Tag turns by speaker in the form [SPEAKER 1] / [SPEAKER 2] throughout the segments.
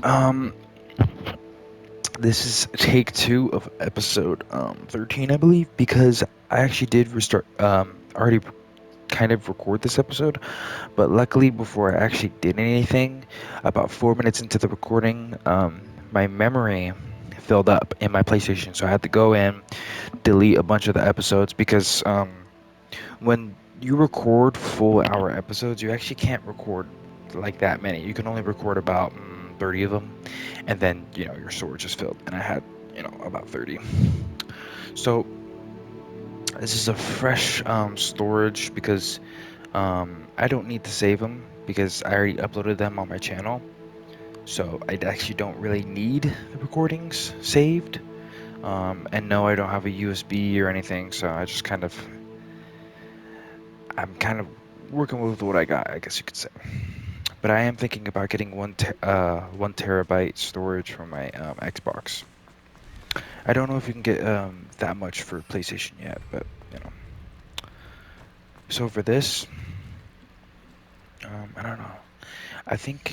[SPEAKER 1] Um, this is take 2 of episode 13, I believe, because I actually did restart already kind of record this episode, but luckily before I actually did anything, about 4 minutes into the recording, my memory filled up in my PlayStation, so I had to go in, delete a bunch of the episodes because when you record full hour episodes, you actually can't record like that many. You can only record about 30 of them, and then your storage is filled, and I had about 30. So this is a fresh storage because I don't need to save them because I already uploaded them on my channel. So I actually don't really need the recordings saved. And no, I don't have a USB or anything, so I'm kind of working with what I got, I guess you could say. But I am thinking about getting 1 terabyte storage for my Xbox. I don't know if you can get that much for PlayStation yet, but So for this, I don't know. I think,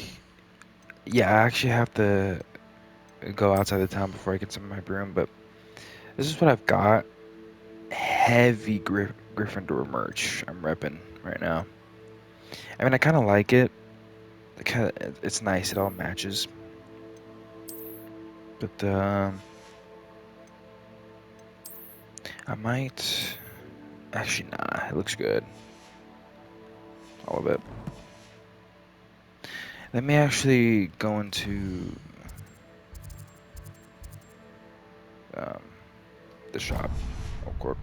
[SPEAKER 1] yeah, I actually have to go outside the town before I get some of my broom, but this is what I've got. Heavy Gryffindor merch I'm repping right now. I mean, I kind of like it. It's nice. It all matches. But I might actually nah. It looks good. All of it. Let me actually go into um, the shop real quick.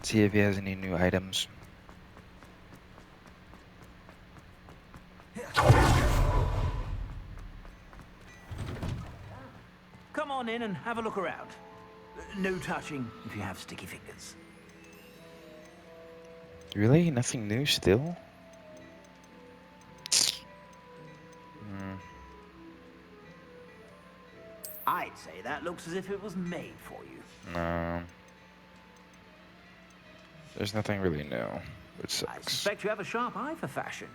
[SPEAKER 1] See if he has any new items.
[SPEAKER 2] Come on in and have a look around. No touching if you have sticky fingers.
[SPEAKER 1] Really? Nothing new still? Hmm.
[SPEAKER 2] I'd say that looks as if it was made for you.
[SPEAKER 1] No. There's nothing really new, which
[SPEAKER 2] I
[SPEAKER 1] sucks.
[SPEAKER 2] suspect you have a sharp eye for fashion.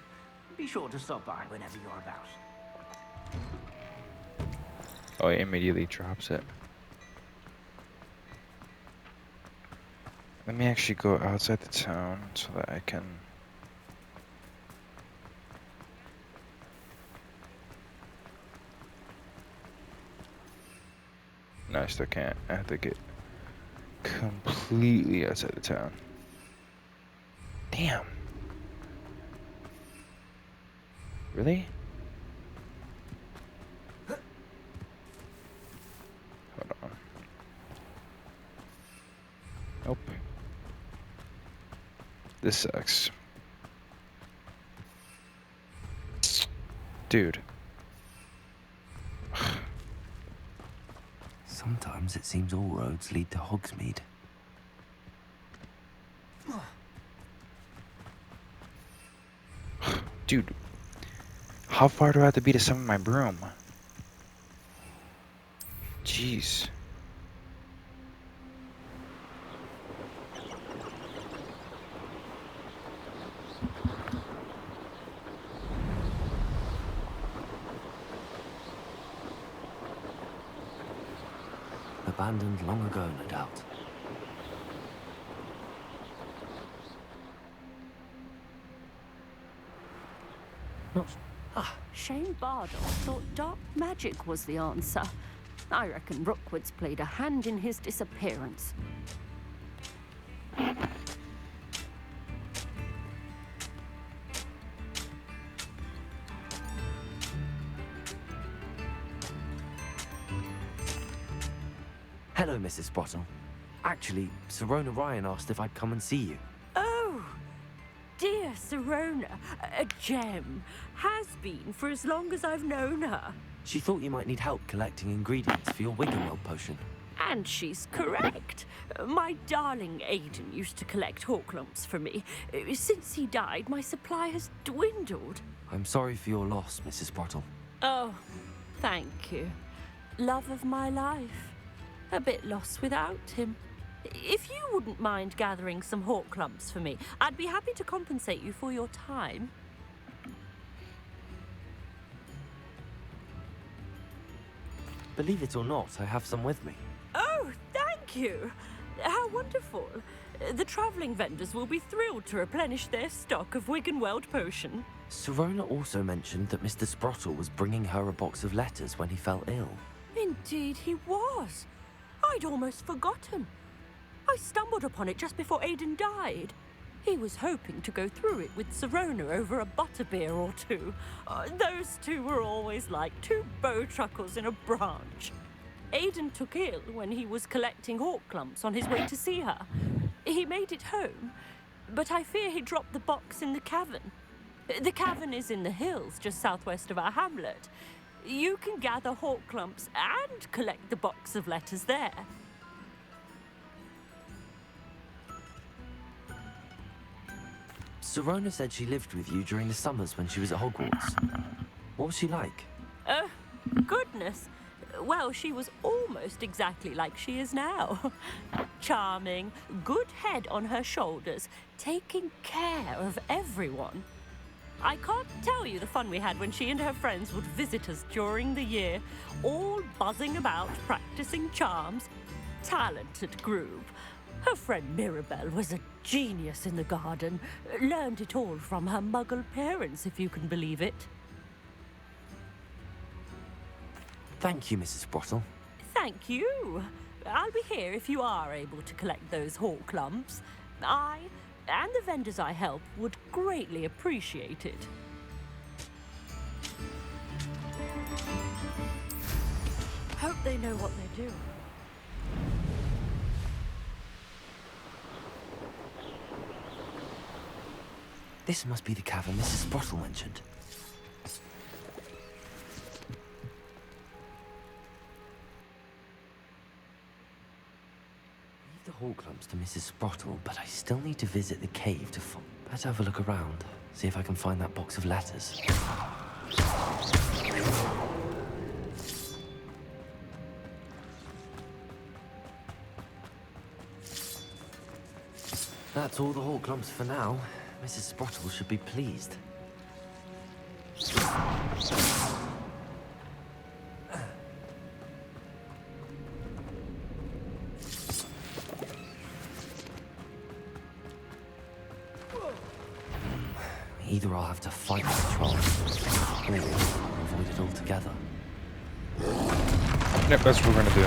[SPEAKER 2] Be sure to stop by whenever you're about.
[SPEAKER 1] Oh, it immediately drops it. Let me actually go outside the town so that I can... No, I still can't. I have to get completely outside the town. Damn. Really? Hold on. Nope. This sucks. Dude.
[SPEAKER 3] Sometimes it seems all roads lead to Hogsmeade.
[SPEAKER 1] Dude. How far do I have to be to summon my broom? Jeez.
[SPEAKER 3] Abandoned long ago, no doubt.
[SPEAKER 4] Shane Bardock thought dark magic was the answer. I reckon Rookwood's played a hand in his disappearance.
[SPEAKER 3] Hello, Mrs. Sprottle. Actually, Sirona Ryan asked if I'd come and see you.
[SPEAKER 4] Oh, dear Sirona, a gem. Has been for as long as I've known her.
[SPEAKER 3] She thought you might need help collecting ingredients for your Wiggenweld potion.
[SPEAKER 4] And she's correct. My darling Aidan used to collect Horklumps for me. Since he died, my supply has dwindled.
[SPEAKER 3] I'm sorry for your loss, Mrs. Sprottle.
[SPEAKER 4] Oh, thank you. Love of my life. A bit lost without him. If you wouldn't mind gathering some Horklumps for me, I'd be happy to compensate you for your time.
[SPEAKER 3] Believe it or not, I have some with me.
[SPEAKER 4] Oh, thank you. How wonderful. The travelling vendors will be thrilled to replenish their stock of Wiggenweld potion.
[SPEAKER 3] Sirona also mentioned that Mr. Sprottle was bringing her a box of letters when he fell ill.
[SPEAKER 4] Indeed he was. I'd almost forgotten. I stumbled upon it just before Aidan died. He was hoping to go through it with Sirona over a butterbeer or two. Those two were always like two bowtruckles in a branch. Aidan took ill when he was collecting hawk clumps on his way to see her. He made it home, but I fear he dropped the box in the cavern. The cavern is in the hills just southwest of our hamlet. You can gather hawk clumps and collect the box of letters there.
[SPEAKER 3] Sirona said she lived with you during the summers when she was at Hogwarts. What was she like?
[SPEAKER 4] Oh, goodness. Well, she was almost exactly like she is now. Charming, good head on her shoulders, taking care of everyone. I can't tell you the fun we had when she and her friends would visit us during the year, all buzzing about, practicing charms. Talented group. Her friend Mirabelle was a genius in the garden. Learned it all from her muggle parents, if you can believe it.
[SPEAKER 3] Thank you, Mrs. Sprottle.
[SPEAKER 4] Thank you. I'll be here if you are able to collect those hawk clumps. I and the vendors I help would greatly appreciate it. Hope they know what they're doing.
[SPEAKER 3] This must be the cavern Mrs. Sprottle mentioned. Leave the hall clumps to Mrs. Sprottle, but I still need to visit the cave to find. Better have a look around, see if I can find that box of letters. That's all the hall clumps for now. Mrs. Sprottle should be pleased. Either I'll have to fight the troll, or avoid it altogether.
[SPEAKER 1] Yep, that's what we're gonna do.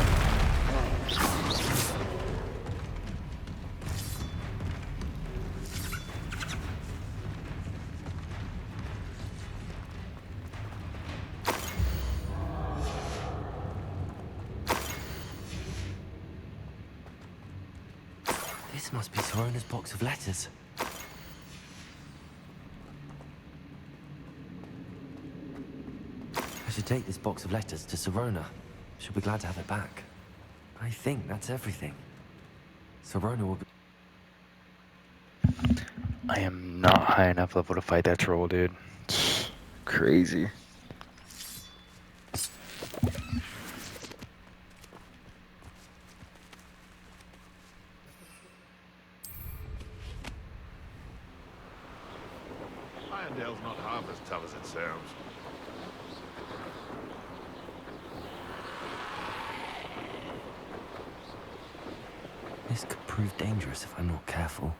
[SPEAKER 3] This must be Sirona's box of letters. I should take this box of letters to Sirona. She'll be glad to have it back. I think that's everything. Sirona will be...
[SPEAKER 1] I am not high enough level to fight that troll, dude. It's crazy.
[SPEAKER 5] Irondale's not half as tough as it sounds.
[SPEAKER 3] This could prove dangerous if I'm not careful.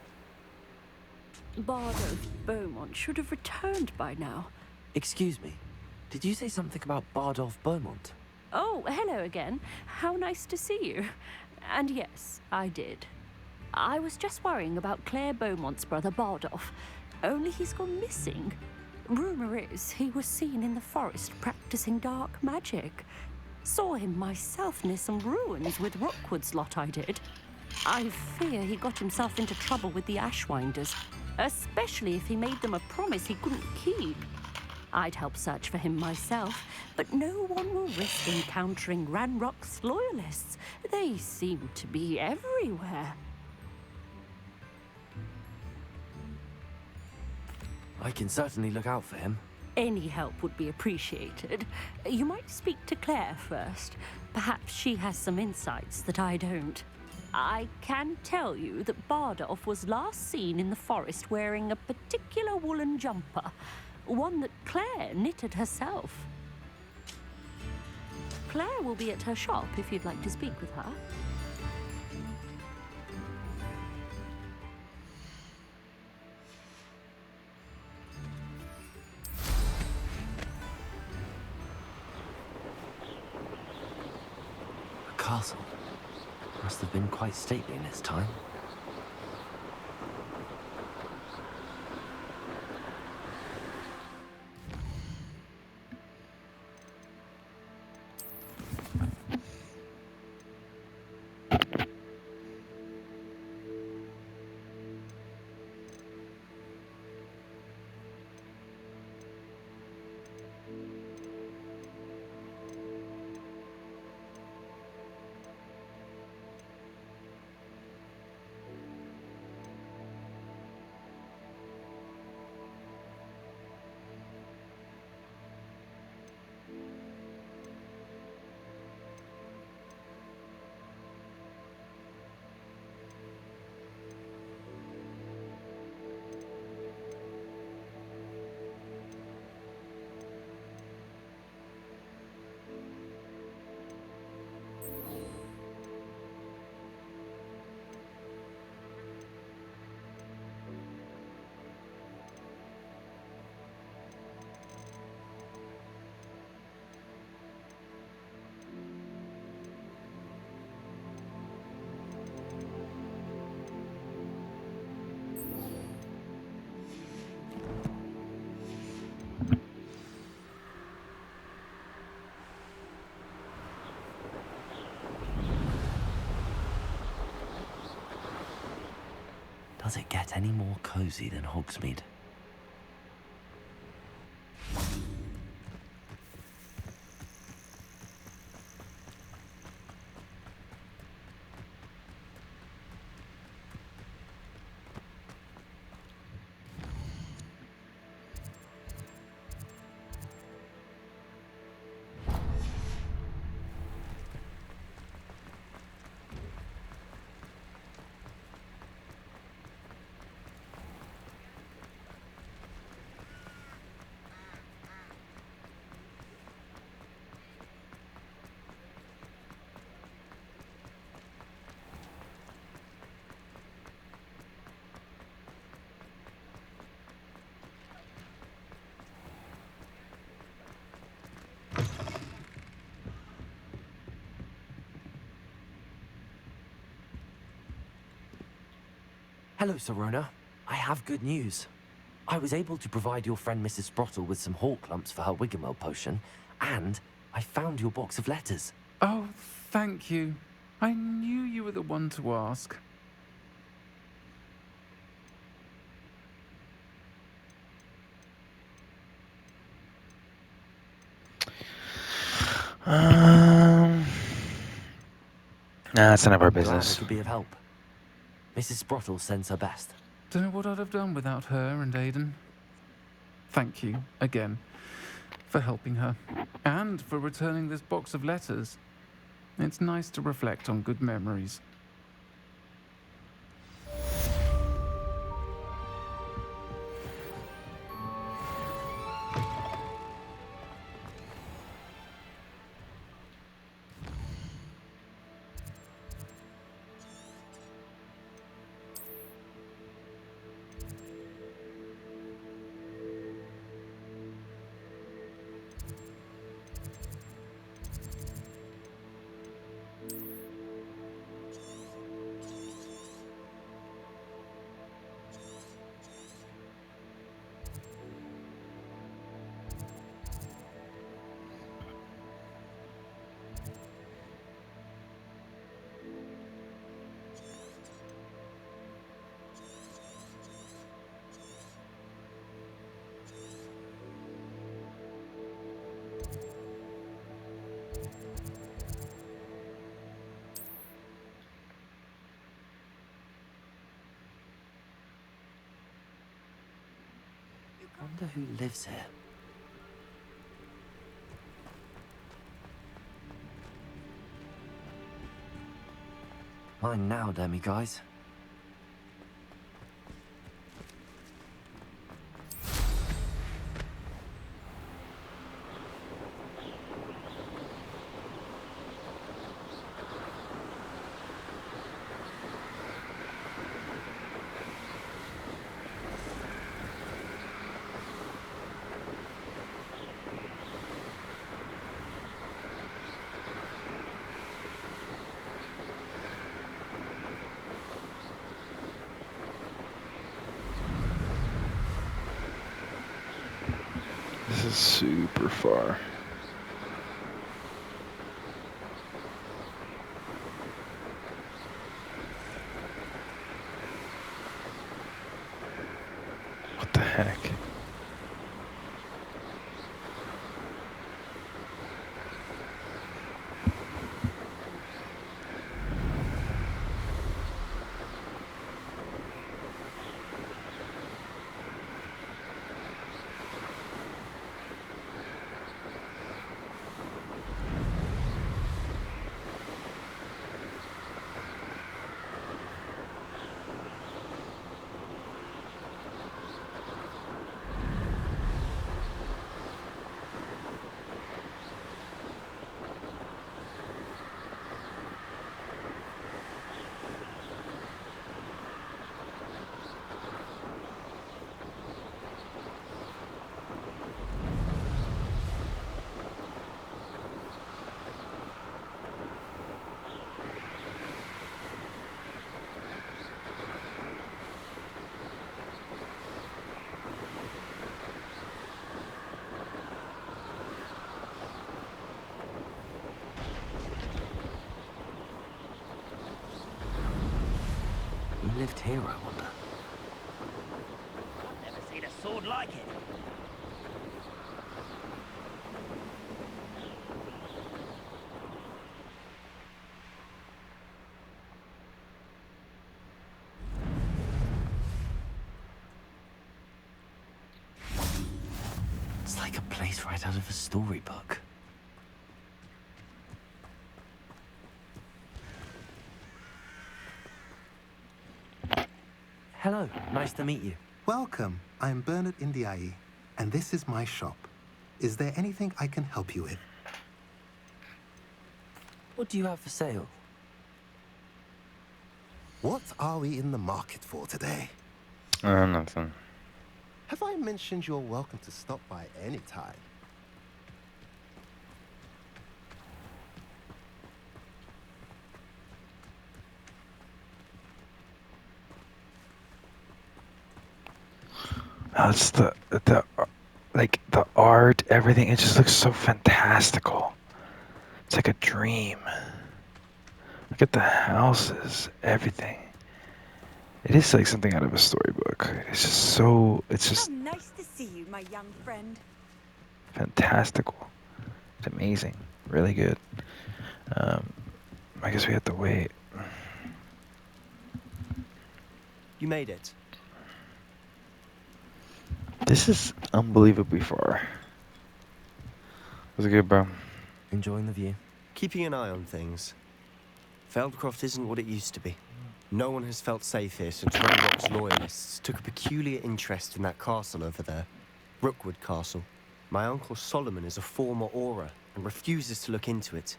[SPEAKER 4] Bardolph Beaumont should have returned by now.
[SPEAKER 3] Excuse me, did you say something about Bardolph Beaumont?
[SPEAKER 4] Oh, hello again. How nice to see you. And yes, I did. I was just worrying about Claire Beaumont's brother Bardolph. Only he's gone missing. Rumour is he was seen in the forest practicing dark magic. Saw him myself near some ruins with Rookwood's lot I did. I fear he got himself into trouble with the Ashwinders, especially if he made them a promise he couldn't keep. I'd help search for him myself, but no one will risk encountering Ranrock's loyalists. They seem to be everywhere.
[SPEAKER 3] I can certainly look out for him.
[SPEAKER 4] Any help would be appreciated. You might speak to Claire first. Perhaps she has some insights that I don't. I can tell you that Bardolph was last seen in the forest wearing a particular woolen jumper, one that Claire knitted herself. Claire will be at her shop if you'd like to speak with her.
[SPEAKER 3] A castle. Must have been quite stately in its time. Does it get any more cozy than Hogsmeade? Hello, Serona. I have good news. I was able to provide your friend Mrs. Sprottle with some hawk lumps for her Wiggenweld potion, and I found your box of letters.
[SPEAKER 6] Oh, thank you. I knew you were the one to ask.
[SPEAKER 1] Nah, it's none of our
[SPEAKER 3] I'm glad I
[SPEAKER 1] business.
[SPEAKER 3] could be of help. Mrs. Sprottle sends her best.
[SPEAKER 6] Don't know what I'd have done without her and Aidan. Thank you, again, for helping her, and for returning this box of letters. It's nice to reflect on good memories.
[SPEAKER 3] I wonder who lives here. Mine now, Demi guys.
[SPEAKER 1] super far. What the heck?
[SPEAKER 3] Who lived here, I wonder?
[SPEAKER 2] I've never seen a sword like it.
[SPEAKER 3] It's like a place right out of a storybook. Hello, nice to meet you.
[SPEAKER 7] Welcome. I'm Bernard Indiaye, and this is my shop. Is there anything I can help you with?
[SPEAKER 3] What do you have for sale?
[SPEAKER 7] What are we in the market for today?
[SPEAKER 1] Nothing.
[SPEAKER 7] Have I mentioned you're welcome to stop by any time?
[SPEAKER 1] It's the like the art, everything. It just looks so fantastical. It's like a dream. Look at the houses, everything. It is like something out of a storybook. It's just so. It's just
[SPEAKER 8] How nice to see you, my young friend.
[SPEAKER 1] fantastical. It's amazing. Really good. I guess we have to wait.
[SPEAKER 9] You made it.
[SPEAKER 1] This is unbelievably far. Was it good, bro?
[SPEAKER 3] Enjoying the view?
[SPEAKER 9] Keeping an eye on things. Feldcroft isn't what it used to be. No one has felt safe here since Ranrock's loyalists took a peculiar interest in that castle over there. Rookwood Castle. My uncle Solomon is a former Auror and refuses to look into it,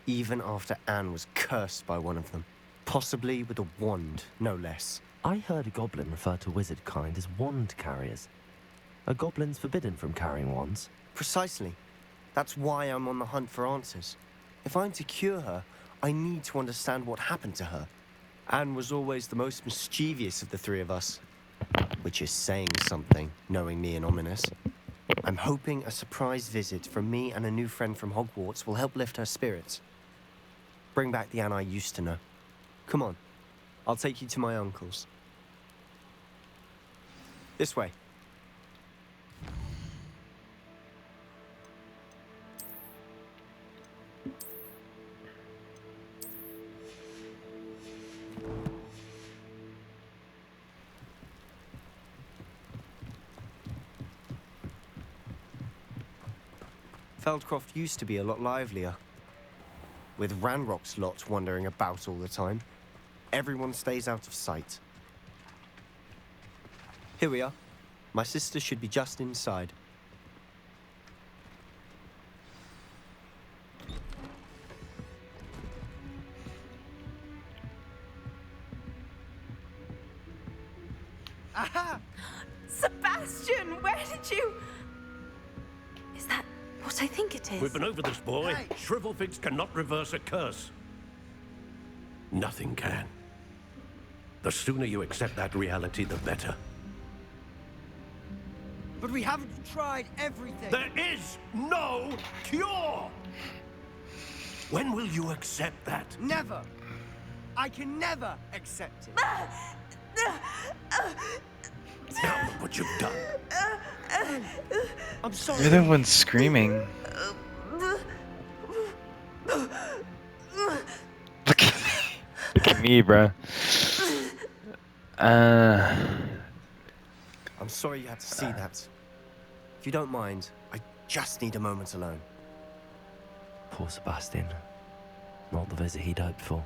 [SPEAKER 9] even after Anne was cursed by one of them. Possibly with a wand, no less.
[SPEAKER 3] I heard a goblin refer to wizard kind as wand carriers. Are goblins forbidden from carrying wands?
[SPEAKER 9] Precisely. That's why I'm on the hunt for answers. If I'm to cure her, I need to understand what happened to her. Anne was always the most mischievous of the three of us. Which is saying something, knowing me and Ominous. I'm hoping a surprise visit from me and a new friend from Hogwarts will help lift her spirits. Bring back the Anne I used to know. Come on, I'll take you to my uncle's. This way. Feldcroft used to be a lot livelier. With Ranrock's lot wandering about all the time, everyone stays out of sight. Here we are. My sister should be just inside.
[SPEAKER 8] Aha! Sebastian, where did you... Is that what I think it is?
[SPEAKER 10] We've been over this, boy. Shrivelfigs cannot reverse a curse. Nothing can. The sooner you accept that reality, the better.
[SPEAKER 9] But we haven't tried everything.
[SPEAKER 10] There is no cure! When will you accept that?
[SPEAKER 9] Never. I can never accept it.
[SPEAKER 10] Now look what you've done.
[SPEAKER 9] I'm sorry.
[SPEAKER 1] You're the one screaming. Look at me. Look at me, bro.
[SPEAKER 9] I'm sorry you had to see that. If you don't mind, I just need a moment alone.
[SPEAKER 3] Poor Sebastian. Not the visit he'd hoped for.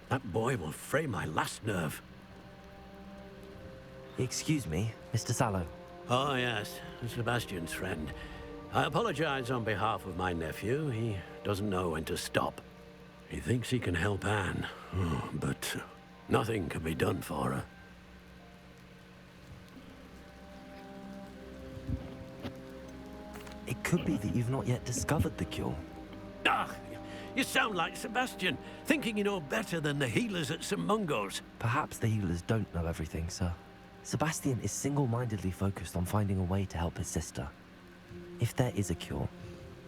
[SPEAKER 10] That boy will fray my last nerve.
[SPEAKER 3] Excuse me, Mr. Sallow.
[SPEAKER 10] Oh, yes, Sebastian's friend. I apologize on behalf of my nephew. He doesn't know when to stop. He thinks he can help Anne, but nothing can be done for her.
[SPEAKER 3] It could be that you've not yet discovered the cure.
[SPEAKER 10] Ah, you sound like Sebastian, thinking you know better than the healers at St. Mungo's.
[SPEAKER 3] Perhaps the healers don't know everything, sir. Sebastian is single-mindedly focused on finding a way to help his sister. If there is a cure,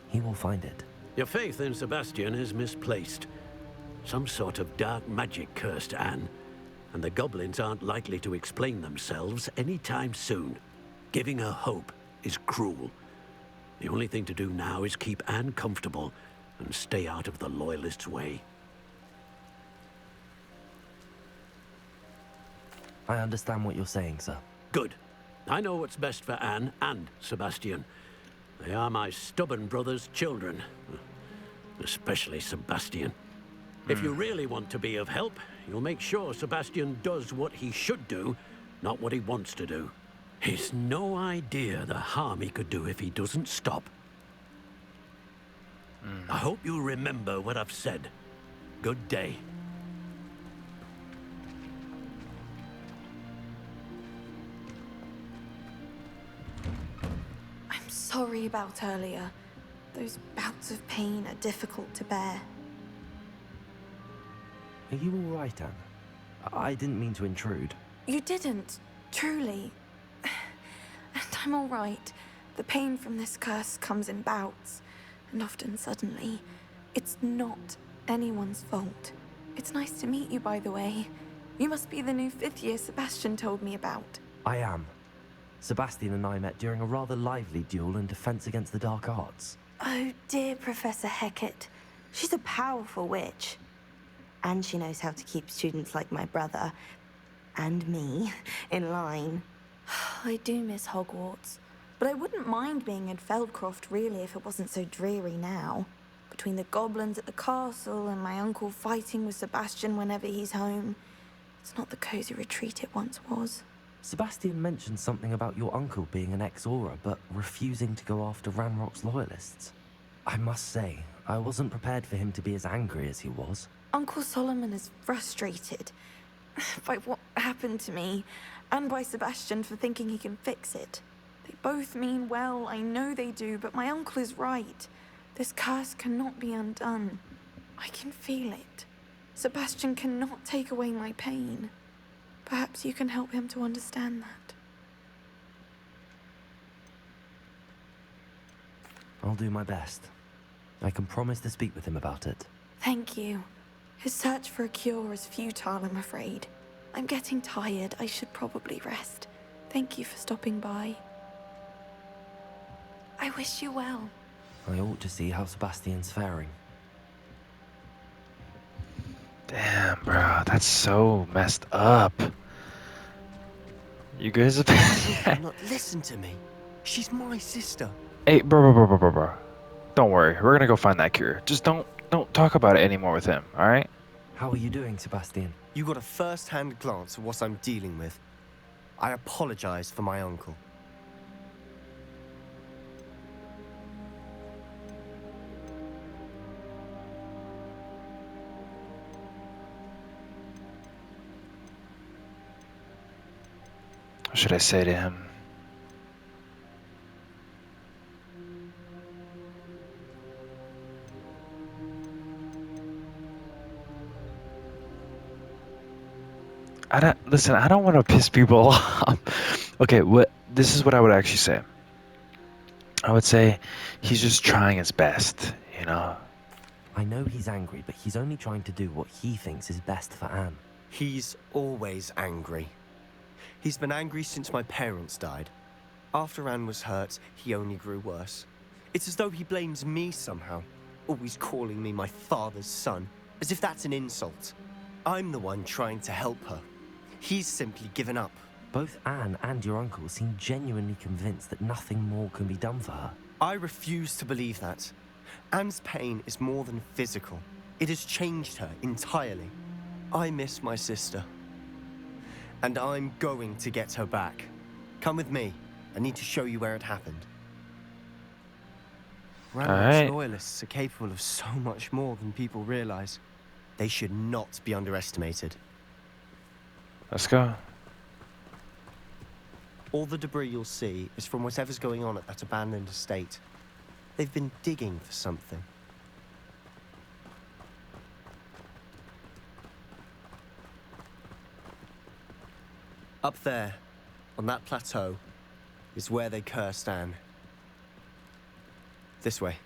[SPEAKER 3] he will find it.
[SPEAKER 10] Your faith in Sebastian is misplaced. Some sort of dark magic cursed Anne, and the goblins aren't likely to explain themselves anytime soon. Giving her hope is cruel. The only thing to do now is keep Anne comfortable and stay out of the Loyalists' way.
[SPEAKER 3] I understand what you're saying, sir.
[SPEAKER 10] Good. I know what's best for Anne and Sebastian. They are my stubborn brother's children. Especially Sebastian. If you really want to be of help, you'll make sure Sebastian does what he should do, not what he wants to do. He's no idea the harm he could do if he doesn't stop. I hope you remember what I've said. Good day.
[SPEAKER 8] I'm sorry about earlier. Those bouts of pain are difficult to bear.
[SPEAKER 3] Are you all right, Anne? I didn't mean to intrude.
[SPEAKER 8] You didn't, truly. And I'm all right. The pain from this curse comes in bouts, and often suddenly. It's not anyone's fault. It's nice to meet you, by the way. You must be the new 5th year Sebastian told me about.
[SPEAKER 3] I am. Sebastian and I met during a rather lively duel in Defense Against the Dark Arts.
[SPEAKER 8] Oh, dear Professor Hecat. She's a powerful witch. And she knows how to keep students like my brother, and me, in line. I do miss Hogwarts, but I wouldn't mind being in Feldcroft, really, if it wasn't so dreary now. Between the goblins at the castle and my uncle fighting with Sebastian whenever he's home, it's not the cozy retreat it once was.
[SPEAKER 3] Sebastian mentioned something about your uncle being an ex-Auror, but refusing to go after Ranrock's loyalists. I must say, I wasn't prepared for him to be as angry as he was.
[SPEAKER 8] Uncle Solomon is frustrated by what happened to me, and by Sebastian for thinking he can fix it. They both mean well, I know they do, but my uncle is right. This curse cannot be undone. I can feel it. Sebastian cannot take away my pain. Perhaps you can help him to understand that.
[SPEAKER 3] I'll do my best. I can promise to speak with him about it.
[SPEAKER 8] Thank you. His search for a cure is futile, I'm afraid. I'm getting tired. I should probably rest. Thank you for stopping by. I wish you well.
[SPEAKER 3] I ought to see how Sebastian's faring.
[SPEAKER 1] Damn, bro, that's so messed up. You guys have
[SPEAKER 9] Not listen to me. She's my sister.
[SPEAKER 1] Hey, bro. Don't worry, we're gonna go find that cure. Just don't talk about it anymore with him, alright?
[SPEAKER 3] How are you doing, Sebastian?
[SPEAKER 9] You got a first-hand glance at what I'm dealing with. I apologize for my uncle.
[SPEAKER 1] What should I say to him? I don't listen. I don't want to piss people off. Okay, this is what I would actually say. I would say he's just trying his best, you know.
[SPEAKER 3] I know he's angry, but he's only trying to do what he thinks is best for Anne.
[SPEAKER 9] He's always angry. He's been angry since my parents died. After Anne was hurt, he only grew worse. It's as though he blames me somehow, always calling me my father's son, as if that's an insult. I'm the one trying to help her. He's simply given up.
[SPEAKER 3] Both Anne and your uncle seem genuinely convinced that nothing more can be done for her.
[SPEAKER 9] I refuse to believe that. Anne's pain is more than physical. It has changed her entirely. I miss my sister. And I'm going to get her back. Come with me. I need to show you where it happened. Ranrock's loyalists are capable of so much more than people realize. They should not be underestimated.
[SPEAKER 1] Let's go.
[SPEAKER 9] All the debris you'll see is from whatever's going on at that abandoned estate. They've been digging for something. Up there, on that plateau, is where they cursed Anne. This way.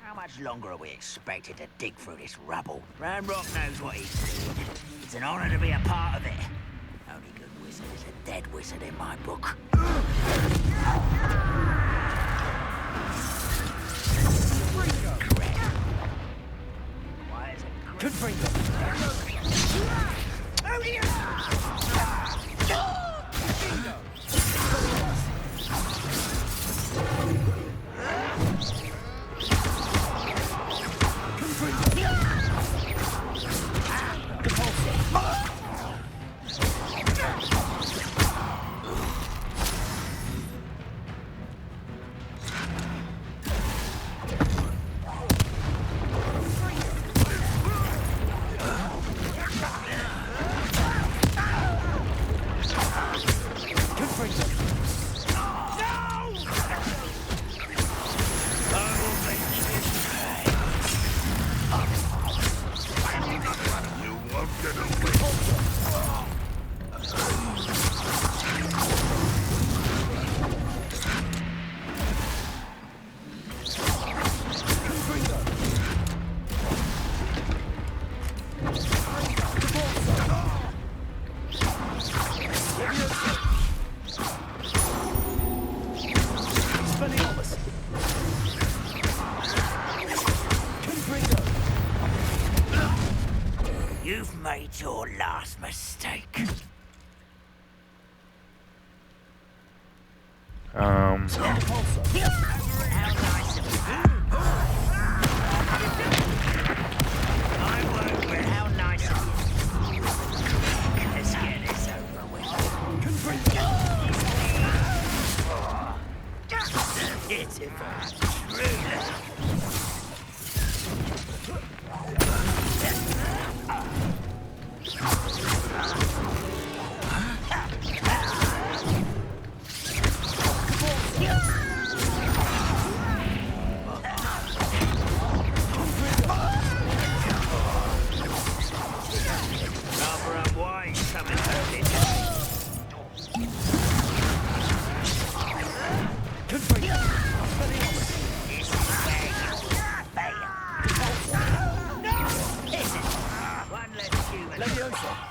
[SPEAKER 2] How much longer are we expected to dig through this rubble? Ranrock knows what he's doing. It's an honor to be a part of it. Only good wizard is a dead wizard in my book. You've made your last mistake.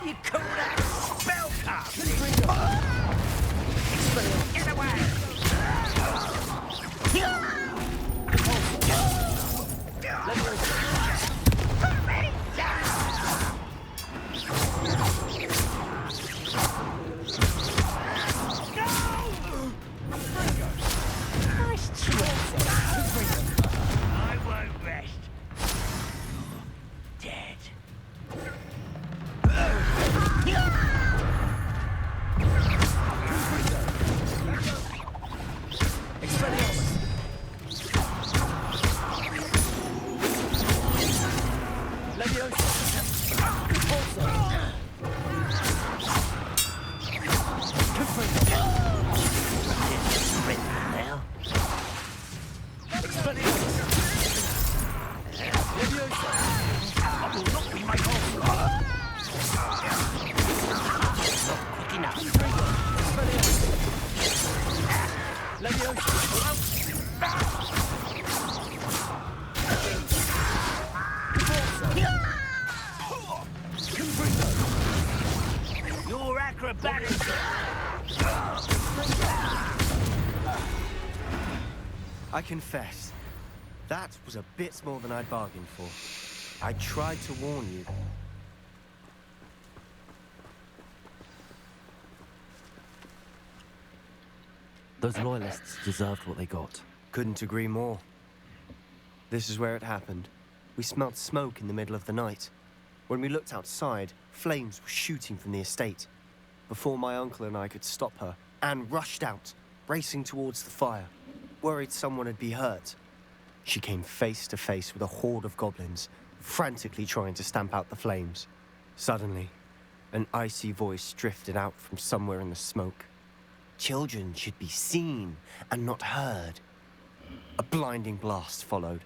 [SPEAKER 2] You call that spellcasting? Get away! I won't rest. Dead. acrobatics.
[SPEAKER 9] I confess, that was a bit more than I'd bargained for. I tried to warn you.
[SPEAKER 3] Those loyalists deserved what they got.
[SPEAKER 9] Couldn't agree more. This is where it happened. We smelled smoke in the middle of the night. When we looked outside, flames were shooting from the estate. Before my uncle and I could stop her, Anne rushed out, racing towards the fire, worried someone had been hurt. She came face to face with a horde of goblins, frantically trying to stamp out the flames. Suddenly, an icy voice drifted out from somewhere in the smoke. Children should be seen and not heard. A blinding blast followed.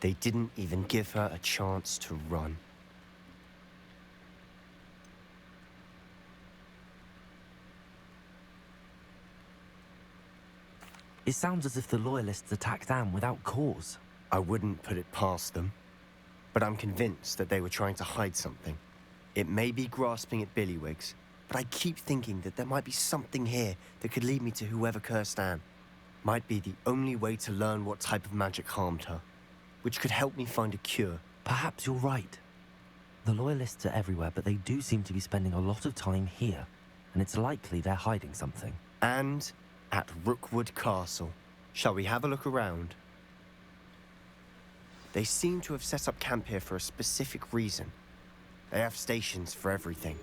[SPEAKER 9] They didn't even give her a chance to run.
[SPEAKER 3] It sounds as if the loyalists attacked Anne without cause.
[SPEAKER 9] I wouldn't put it past them, but I'm convinced that they were trying to hide something. It may be grasping at Billywigs, but I keep thinking that there might be something here that could lead me to whoever cursed Anne. Might be the only way to learn what type of magic harmed her, which could help me find a cure.
[SPEAKER 3] Perhaps you're right. The loyalists are everywhere, but they do seem to be spending a lot of time here, and it's likely they're hiding something.
[SPEAKER 9] And at Rookwood Castle. Shall we have a look around? They seem to have set up camp here for a specific reason. They have stations for everything.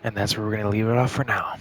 [SPEAKER 1] And that's where we're going to leave it off for now.